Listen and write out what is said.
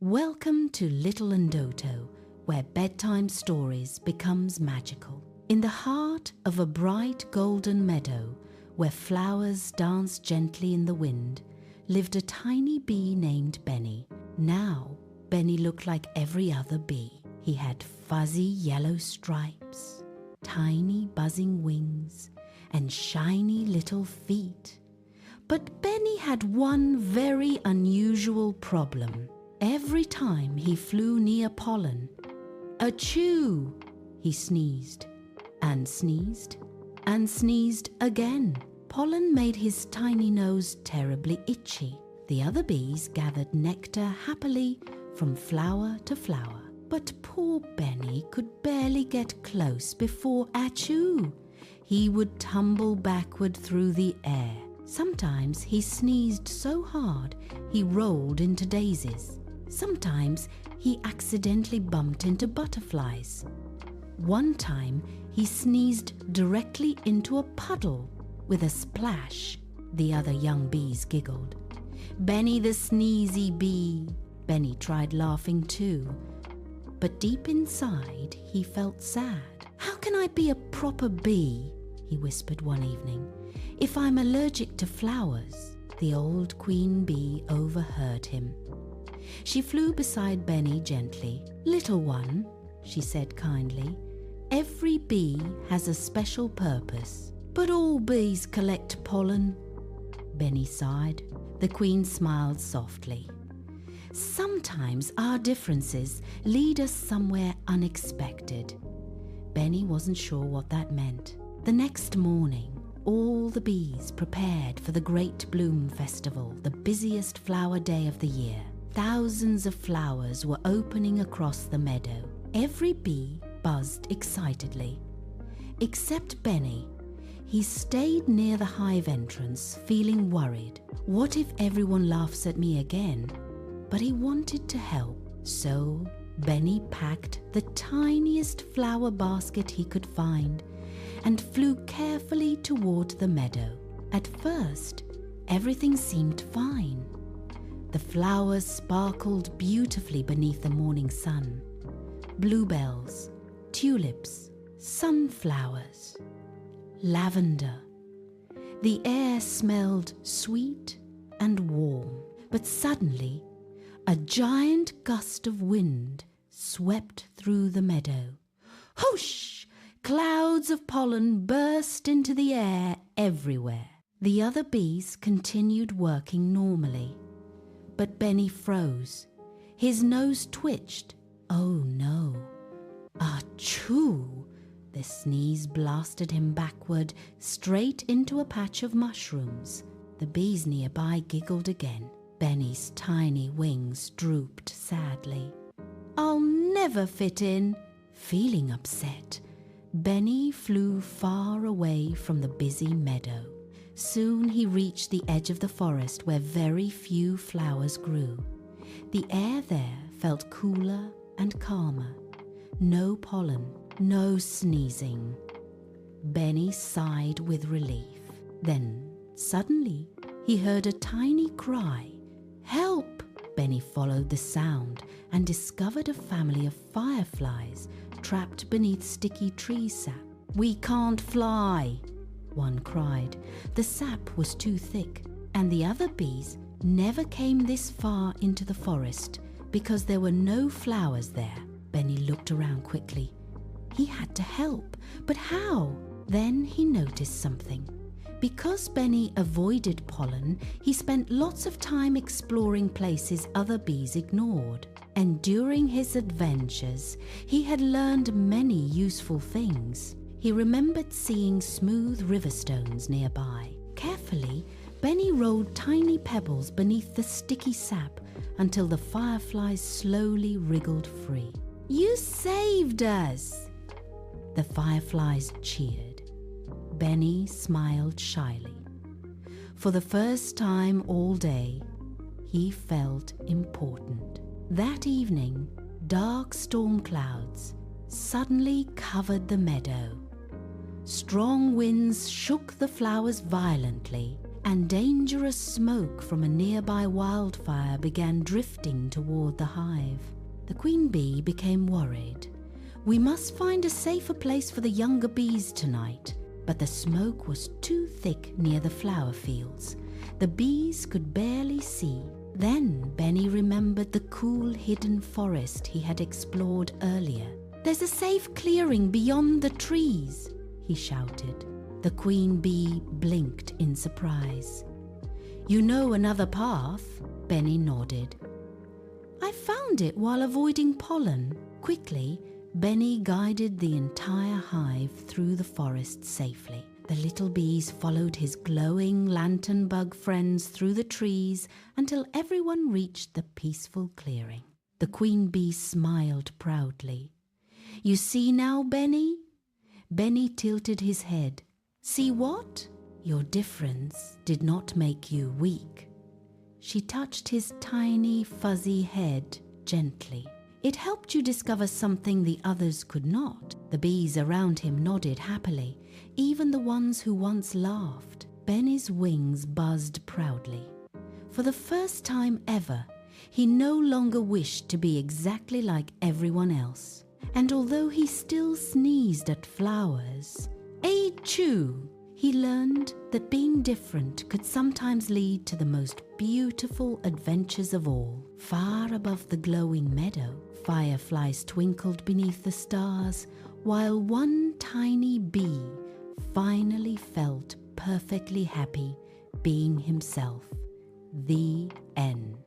Welcome to Little Ndoto, where bedtime stories becomes magical. In the heart of a bright golden meadow, where flowers dance gently in the wind, lived a tiny bee named Benny. Now, Benny looked like every other bee. He had fuzzy yellow stripes, tiny buzzing wings, and shiny little feet. But Benny had one very unusual problem. Every time he flew near pollen, achoo, he sneezed, and sneezed, and sneezed again. Pollen made his tiny nose terribly itchy. The other bees gathered nectar happily from flower to flower. But poor Benny could barely get close before, achoo, he would tumble backward through the air. Sometimes he sneezed so hard he rolled into daisies. Sometimes he accidentally bumped into butterflies. One time he sneezed directly into a puddle with a splash. The other young bees giggled. Benny the sneezy bee. Benny tried laughing too, but deep inside he felt sad. How can I be a proper bee, he whispered one evening, if I'm allergic to flowers? The old queen bee overheard him. She flew beside Benny gently. Little one, she said kindly, every bee has a special purpose, but all bees collect pollen. Benny sighed. The queen smiled softly. Sometimes our differences lead us somewhere unexpected. Benny wasn't sure what that meant. The next morning, all the bees prepared for the Great Bloom Festival, the busiest flower day of the year. Thousands of flowers were opening across the meadow. Every bee buzzed excitedly. Except Benny. He stayed near the hive entrance, feeling worried. What if everyone laughs at me again? But he wanted to help. So Benny packed the tiniest flower basket he could find and flew carefully toward the meadow. At first, everything seemed fine. The flowers sparkled beautifully beneath the morning sun. Bluebells, tulips, sunflowers, lavender. The air smelled sweet and warm, but suddenly a giant gust of wind swept through the meadow. Whoosh! Clouds of pollen burst into the air everywhere. The other bees continued working normally. But Benny froze. His nose twitched. Oh no. Achoo! The sneeze blasted him backward, straight into a patch of mushrooms. The bees nearby giggled again. Benny's tiny wings drooped sadly. I'll never fit in. Feeling upset, Benny flew far away from the busy meadow. Soon he reached the edge of the forest where very few flowers grew. The air there felt cooler and calmer. No pollen, no sneezing. Benny sighed with relief. Then, suddenly, he heard a tiny cry. Help! Benny followed the sound and discovered a family of fireflies trapped beneath sticky tree sap. We can't fly, one cried. The sap was too thick, and the other bees never came this far into the forest because there were no flowers there. Benny looked around quickly. He had to help, but how? Then he noticed something. Because Benny avoided pollen, he spent lots of time exploring places other bees ignored. And during his adventures, he had learned many useful things. He remembered seeing smooth river stones nearby. Carefully, Benny rolled tiny pebbles beneath the sticky sap until the fireflies slowly wriggled free. You saved us! The fireflies cheered. Benny smiled shyly. For the first time all day, he felt important. That evening, dark storm clouds suddenly covered the meadow. Strong winds shook the flowers violently. and dangerous smoke from a nearby wildfire began drifting toward the hive. The queen bee became worried. "We must find a safer place for the younger bees tonight." But the smoke was too thick near the flower fields. The bees could barely see. Then Benny remembered the cool hidden forest he had explored earlier. "There's a safe clearing beyond the trees," he shouted. The queen bee blinked in surprise. "You know another path?" Benny nodded. "I found it while avoiding pollen." Quickly, Benny guided the entire hive through the forest safely. The little bees followed his glowing lantern bug friends through the trees until everyone reached the peaceful clearing. The queen bee smiled proudly. "You see now, Benny?" Benny tilted his head. "See what? Your difference did not make you weak." She touched his tiny, fuzzy head gently. "It helped you discover something the others could not." The bees around him nodded happily, even the ones who once laughed. Benny's wings buzzed proudly. For the first time ever, he no longer wished to be exactly like everyone else. And although he still sneezed at flowers, "Achoo!" he learned that being different could sometimes lead to the most beautiful adventures of all. Far above the glowing meadow, fireflies twinkled beneath the stars, while one tiny bee finally felt perfectly happy being himself. The end.